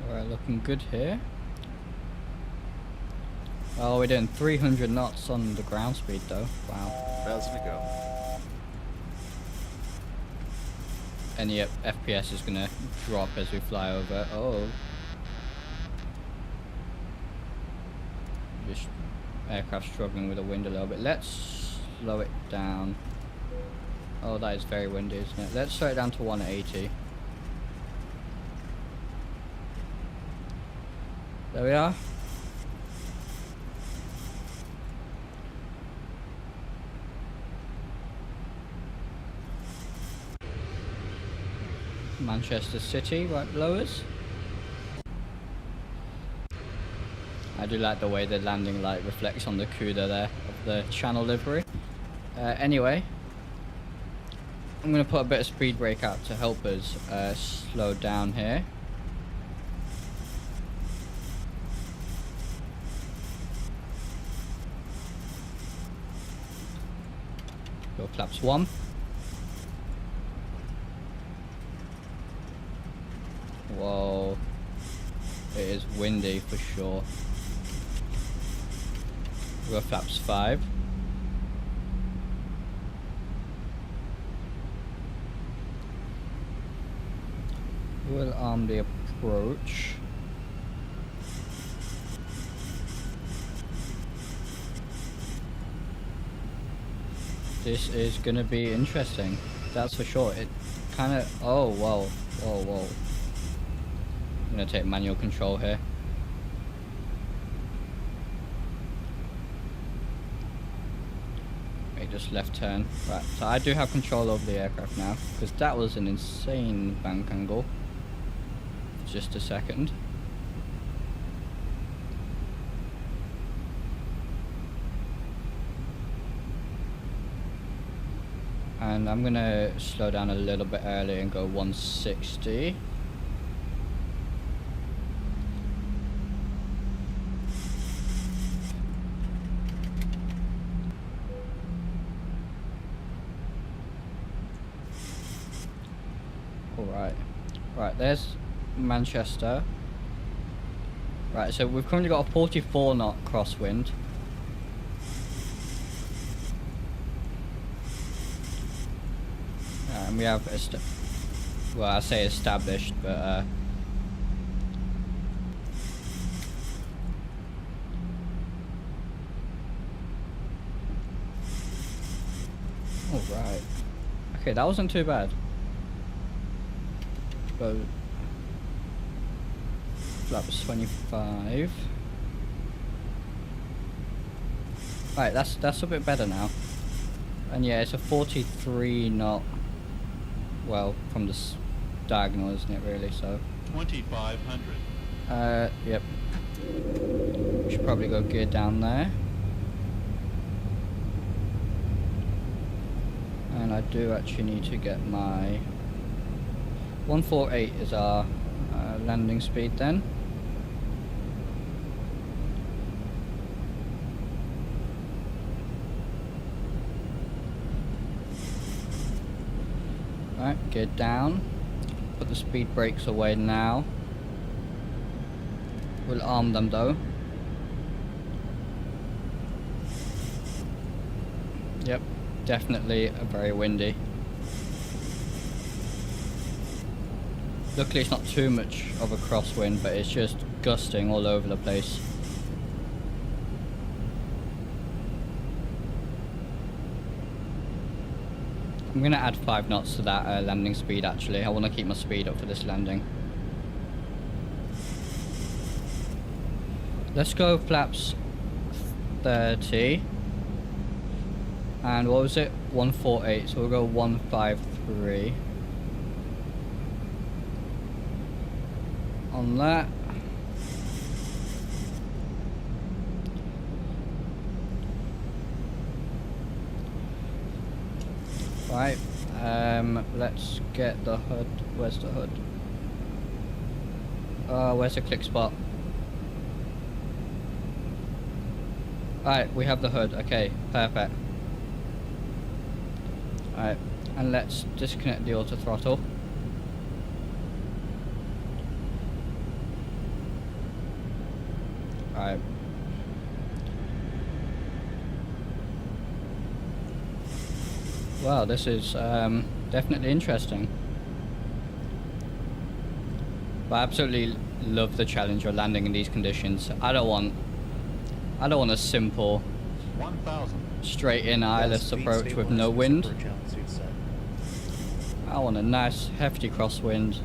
Alright, looking good here. Oh, we're doing 300 knots on the ground speed though. Wow. 1,000 to go. And yep, FPS is gonna drop as we fly over. Oh. This aircraft struggling with the wind a little bit. Let's slow it down. Oh, that is very windy, isn't it? Let's slow it down to 180. There we are. Manchester City right below us. I do like the way the landing light reflects on the CUDA there of the channel livery. Anyway, I'm going to put a bit of speed brake out to help us slow down here. Go flaps 1. Whoa. It is windy for sure. Go flaps 5. We'll arm the approach. This is gonna be interesting, that's for sure. It kind of, oh whoa, whoa, whoa. I'm gonna take manual control here. Wait, just left turn. Right, so I do have control over the aircraft now, because that was an insane bank angle. Just a second. And I'm gonna slow down a little bit early and go 160. Alright. Right, there's Manchester. Right, so we've currently got a 44 knot crosswind. And we have, well, I say established, but alright. Okay, that wasn't too bad. But flaps 25. Right, that's a bit better now. And yeah, it's a 43 knot. Well, from the diagonal, isn't it, really? So 2500. Yep. We should probably go gear down there. And I do actually need to get my 148 is our landing speed then. Right, gear down. Put the speed brakes away now. We'll arm them though. Yep, definitely very windy. Luckily it's not too much of a crosswind, but it's just gusting all over the place. I'm gonna add 5 knots to that landing speed actually. I want to keep my speed up for this landing. Let's go flaps 30. And what was it? 148, so we'll go 153. On that. Right, let's get the hood. Where's the hood? Where's the click spot? Alright, we have the hood. Okay, perfect. Alright, and let's disconnect the auto throttle. Alright. Wow, this is definitely interesting. But I absolutely love the challenge of landing in these conditions. I don't want a simple 1000. straight in eyeless approach with no wind. I want a nice hefty crosswind,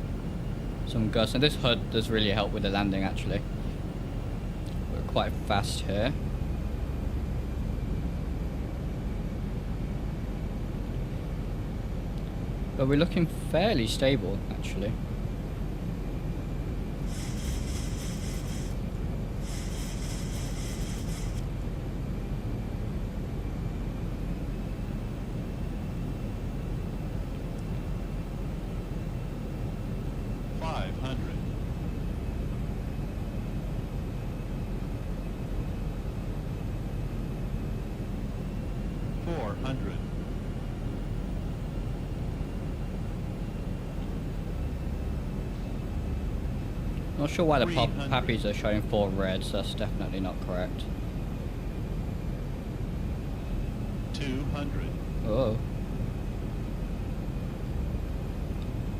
some gusts, and this hood does really help with the landing actually. We're quite fast here. But we're looking fairly stable, actually. Not sure why the 300. pappies are showing 4 reds. That's definitely not correct. 200. Oh.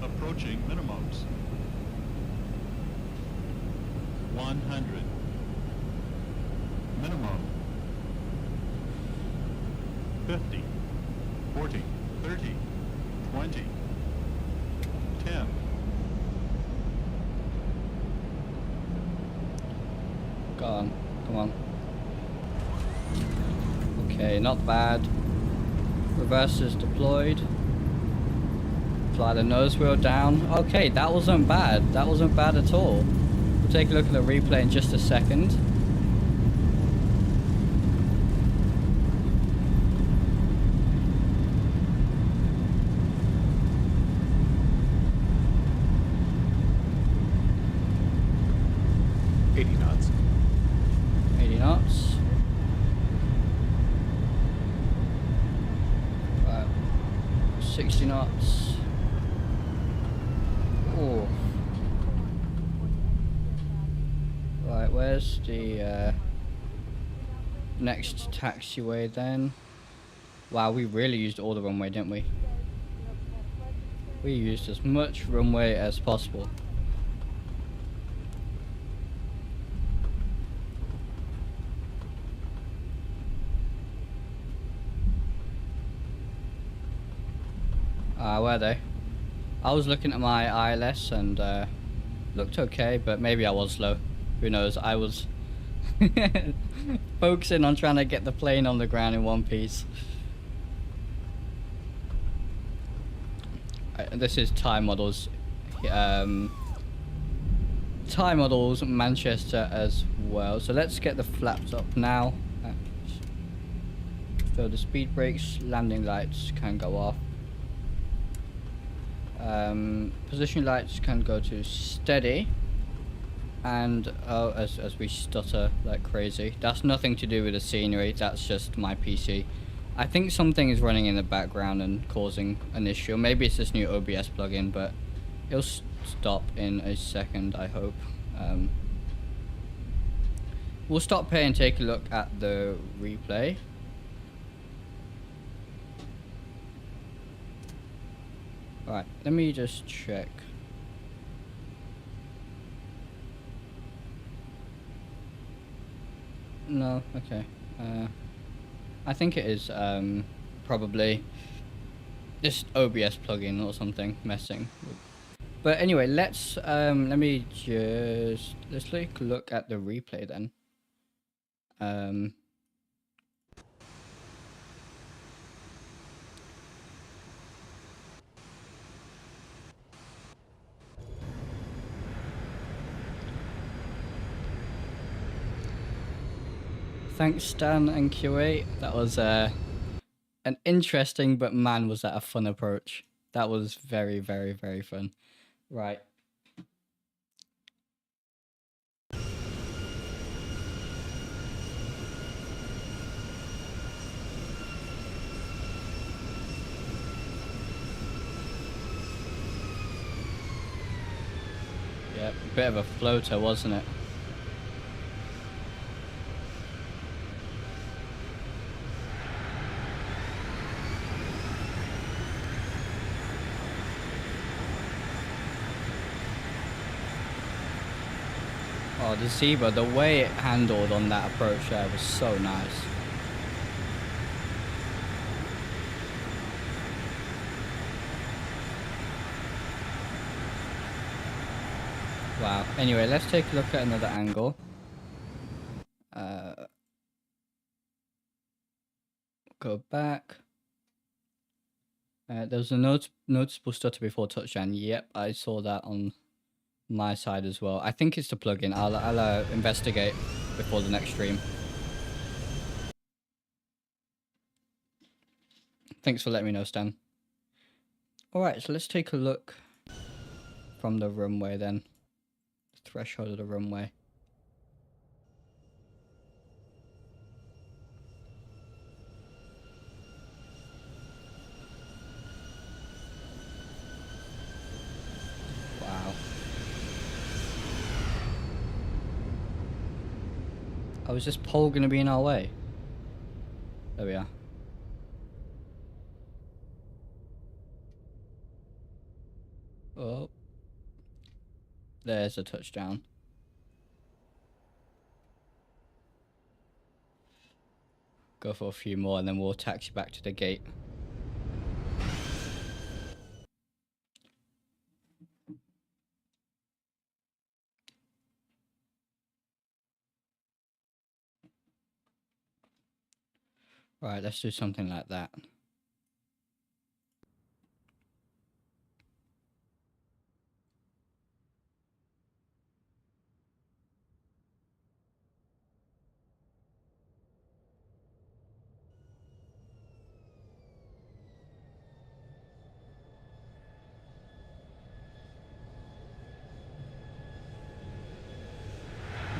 Approaching minimums. 100. Minimum. 50. 40. 30. 20. 10. Go on. Come on. Okay, not bad. Reversers deployed. Fly the nose wheel down. Okay, that wasn't bad. That wasn't bad at all. We'll take a look at the replay in just a second. knots. 80 knots. Right. 60 knots. Oh. Right, where's the next taxiway then? Wow, we really used all the runway, didn't we? We used as much runway as possible. Were they? I was looking at my ILS and looked okay, but maybe I was slow. Who knows? I was focusing on trying to get the plane on the ground in one piece. This is TaiModels. TaiModels Manchester as well. So let's get the flaps up now. So the speed brakes, landing lights can go off. Position lights can go to steady, and as we stutter like crazy. That's nothing to do with the scenery, that's just my PC. I think something is running in the background and causing an issue. Maybe it's this new OBS plugin, but it'll stop in a second, I hope. We'll stop here and take a look at the replay. Right, let me just check. No, okay. I think it is probably this OBS plugin or something messing with. But anyway, let's take a look at the replay then. Thanks Stan and QA. That was an interesting, but man was that a fun approach. That was very, very, very fun. Right. Yeah, a bit of a floater, wasn't it? Oh, the Zibo, the way it handled on that approach there was so nice. Wow. Anyway, let's take a look at another angle. Go back. There was a noticeable stutter before touchdown. Yep, I saw that on my side as well. I think it's the plugin. I'll investigate before the next stream. Thanks for letting me know, Stan. Alright, so let's take a look from the runway then. The threshold of the runway. Wow. Oh, is this pole going to be in our way? There we are. Oh. There's a touchdown. Go for a few more and then we'll taxi back to the gate. Right, let's do something like that.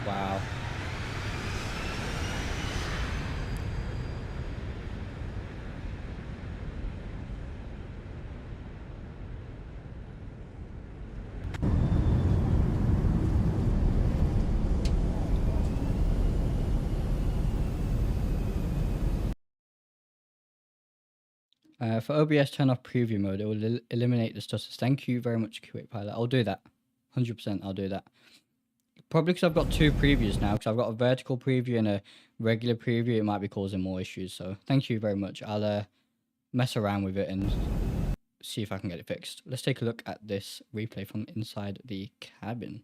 Wow. For OBS, turn off preview mode. It will eliminate the stutters. Thank you very much, Quick Pilot. I'll do that. 100% I'll do that. Probably because I've got two previews now, because I've got a vertical preview and a regular preview. It might be causing more issues. So thank you very much. I'll mess around with it and see if I can get it fixed. Let's take a look at this replay from inside the cabin.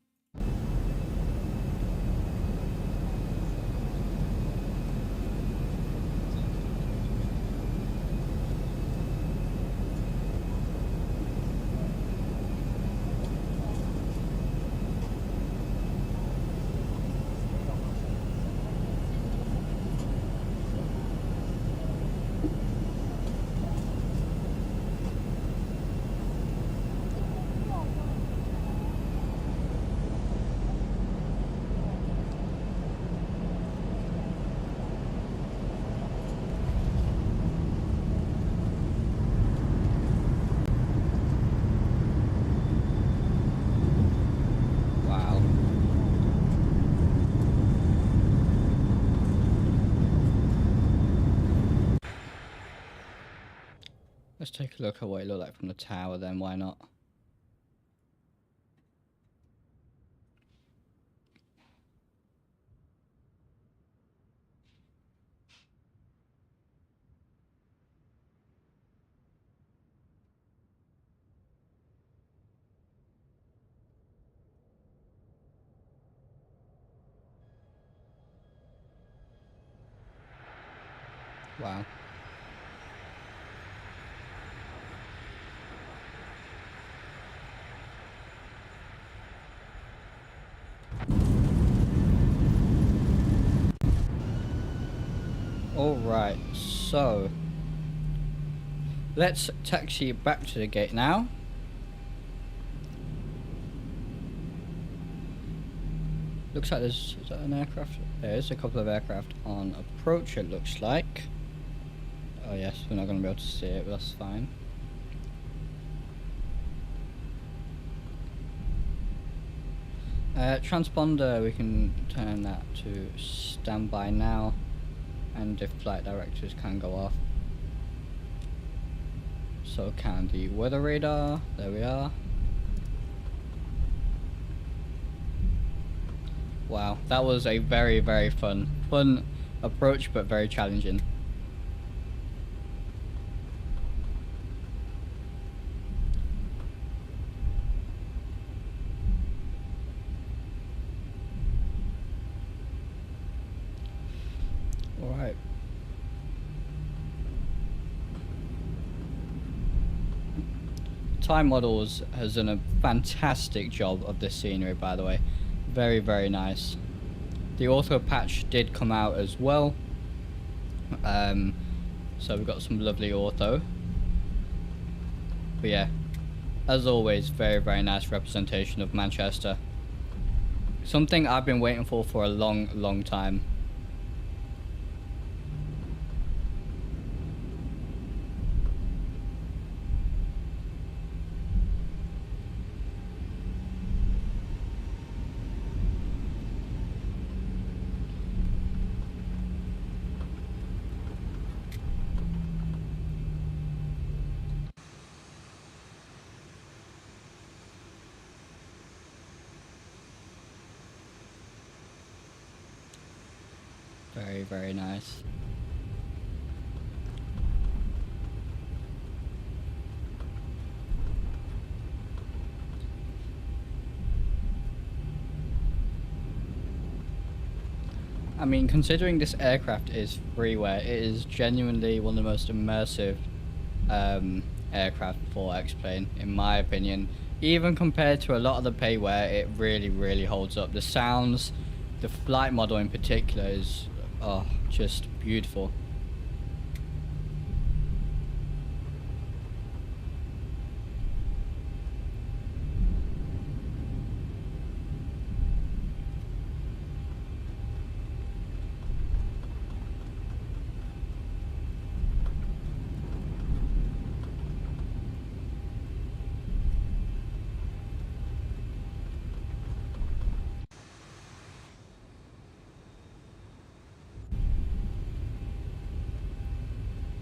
Let's take a look at what it looked like from the tower then, why not? Wow. Alright, so let's taxi back to the gate now. Looks like is that an aircraft? There's a couple of aircraft on approach, it looks like. Oh yes, we're not going to be able to see it, but that's fine. Transponder, we can turn that to standby now, and if flight directors can go off. So can the weather radar, there we are. Wow, that was a very, very fun approach, but very challenging. All right. TaiModels has done a fantastic job of this scenery, by the way. Very, very nice. The ortho patch did come out as well. So we've got some lovely ortho. But yeah, as always, very, very nice representation of Manchester. Something I've been waiting for a long, long time. Very, very nice. I mean, considering this aircraft is freeware, it is genuinely one of the most immersive aircraft for X-Plane, in my opinion. Even compared to a lot of the payware, it really, really holds up. The sounds, the flight model in particular is, oh, just beautiful.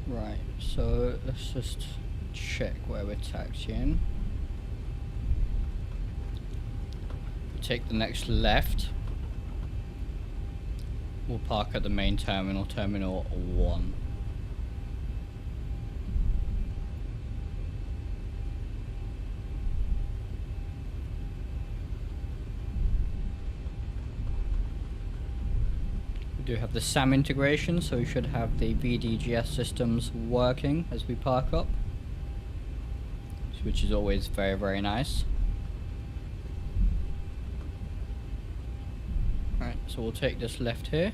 Right, so let's just check where we're taxiing. Take the next left. We'll park at the main terminal, Terminal 1. We do have the SAM integration, so we should have the VDGS systems working as we park up, which is always very, very nice. Right, so we'll take this left here.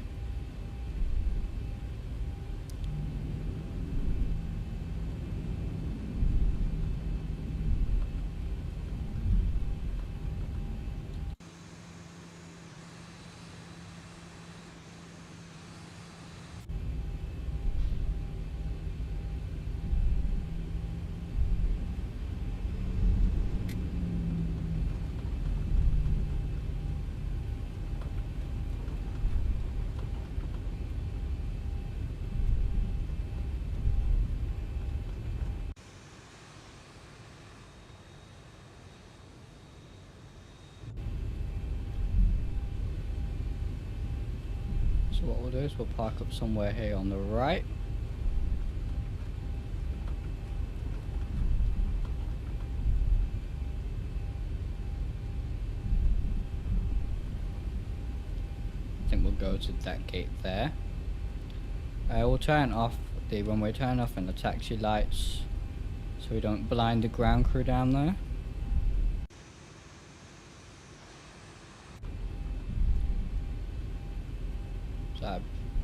So what we'll do is we'll park up somewhere here on the right. I think we'll go to that gate there. We'll turn off the runway turn off and the taxi lights so we don't blind the ground crew down there.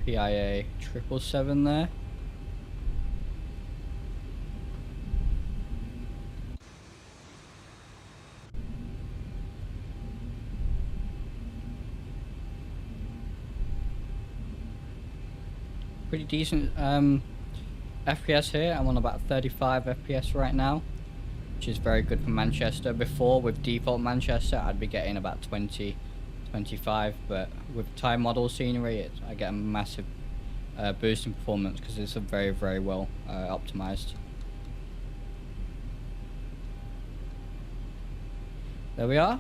PIA 777 there. Pretty decent FPS here. I'm on about 35 FPS right now, which is very good for Manchester. Before, with default Manchester, I'd be getting about 20, 25, but with TaiModels scenery, I get a massive boost in performance because it's a very, very well optimized. There we are.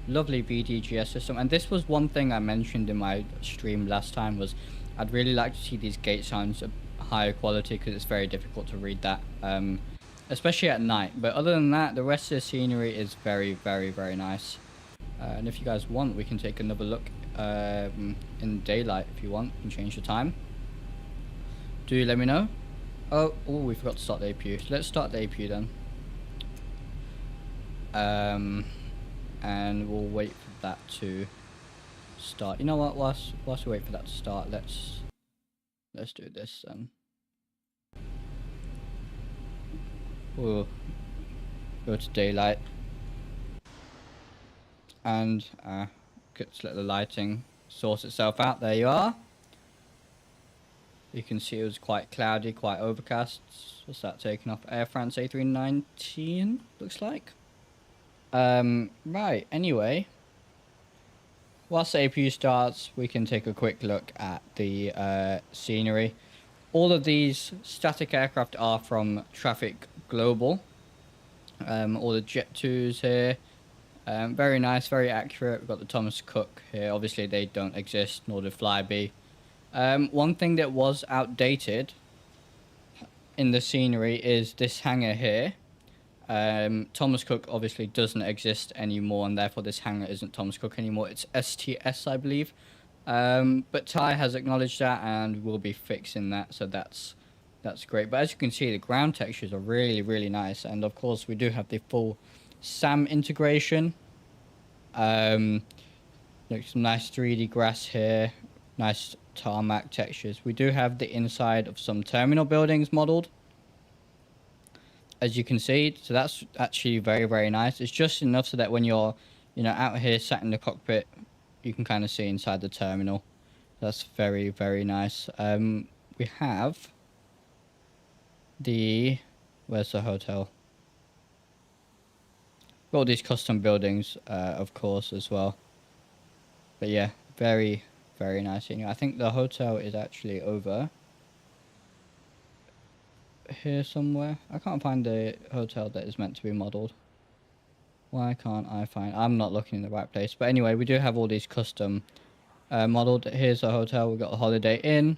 Lovely VDGS system, and this was one thing I mentioned in my stream last time, was I'd really like to see these gate signs of higher quality because it's very difficult to read that, especially at night. But other than that, the rest of the scenery is very, very, very nice. And if you guys want, we can take another look in daylight if you want, and change the time. Do let me know. Oh, we forgot to start the APU. Let's start the APU then. And we'll wait for that to start. You know what? Whilst we wait for that to start, let's do this then. We'll go to daylight. And just let the lighting sort itself out. There you are. You can see it was quite cloudy, quite overcast. What's that taking off? Air France A319, looks like. Right, anyway. Whilst the APU starts, we can take a quick look at the scenery. All of these static aircraft are from Traffic Global. All the Jet 2s here. Very nice, very accurate. We've got the Thomas Cook here. Obviously, they don't exist, nor do Flybe. One thing that was outdated in the scenery is this hangar here. Thomas Cook obviously doesn't exist anymore, and therefore this hangar isn't Thomas Cook anymore. It's STS, I believe. But Tai has acknowledged that, and we'll be fixing that, so that's great. But as you can see, the ground textures are really, really nice, and of course we do have the full SAM integration. Look, some nice 3D grass here, nice tarmac textures. We do have the inside of some terminal buildings modeled, as you can see, so that's actually very, very nice. It's just enough so that when you're, you know, out here sat in the cockpit, you can kind of see inside the terminal. That's very, very nice. We have the, where's the hotel? Got all these custom buildings, of course, as well. But yeah, very, very nice. I think the hotel is actually over here somewhere. I can't find the hotel that is meant to be modeled. Why can't I find? I'm not looking in the right place. But anyway, we do have all these custom modeled. Here's the hotel. We've got a Holiday Inn.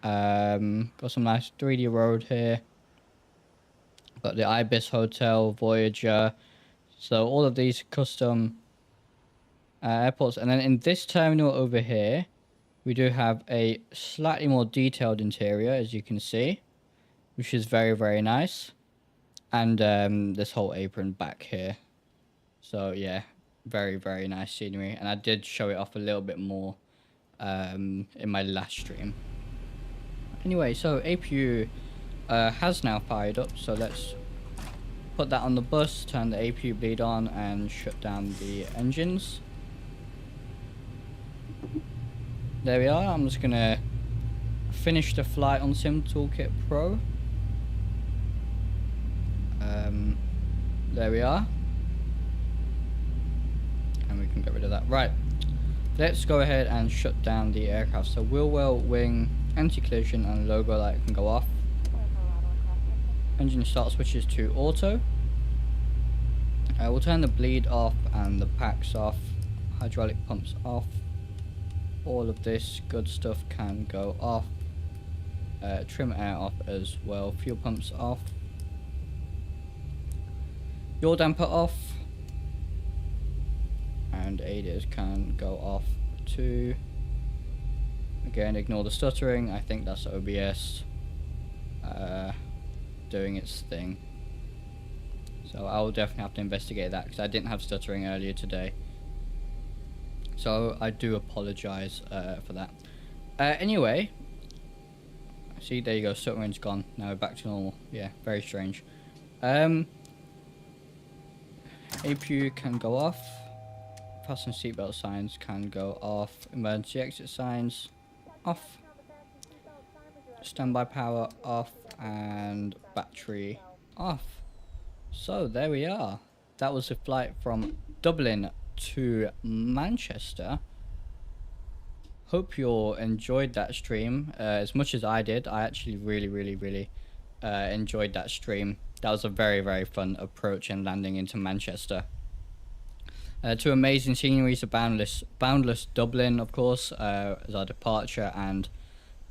Got some nice 3D road here. Got the Ibis Hotel, Voyager. So all of these custom airports. And then in this terminal over here, we do have a slightly more detailed interior, as you can see, which is very, very nice. And this whole apron back here. So yeah, very, very nice scenery. And I did show it off a little bit more in my last stream. Anyway, so APU has now fired up, so let's put that on the bus, turn the APU bleed on, and shut down the engines. There we are. I'm just gonna finish the flight on Sim Toolkit Pro. There we are, and we can get rid of that. Right, let's go ahead and shut down the aircraft. So wheel well, wing, anti-collision, and logo light can go off. Engine start switches to auto. We'll turn the bleed off and the packs off. Hydraulic pumps off. All of this good stuff can go off. Trim air off as well. Fuel pumps off. Yaw damper off. And ADAS can go off too. Again, ignore the stuttering. I think that's OBS doing its thing. So I will definitely have to investigate that, because I didn't have stuttering earlier today. So I do apologize for that. Anyway, see, there you go, stuttering's gone. Now we're back to normal. Yeah, very strange. APU can go off. Fasten seatbelt signs can go off. Emergency exit signs off. Standby power off, and battery off. So there we are. That was a flight from Dublin to Manchester. Hope you all enjoyed that stream as much as I did. I actually really enjoyed that stream. That was a very, very fun approach and landing into Manchester. Two amazing sceneries of boundless Dublin, of course, as our departure, and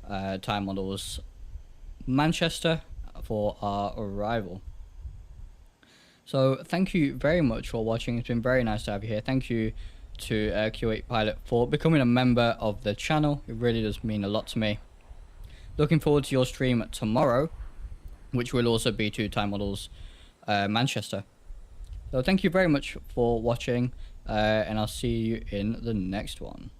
TaiModels Manchester for our arrival. So thank you very much for watching. It's been very nice to have you here. Thank you to Q8 Pilot for becoming a member of the channel. It really does mean a lot to me. Looking forward to your stream tomorrow, which will also be to TaiModels Manchester. So thank you very much for watching, and I'll see you in the next one.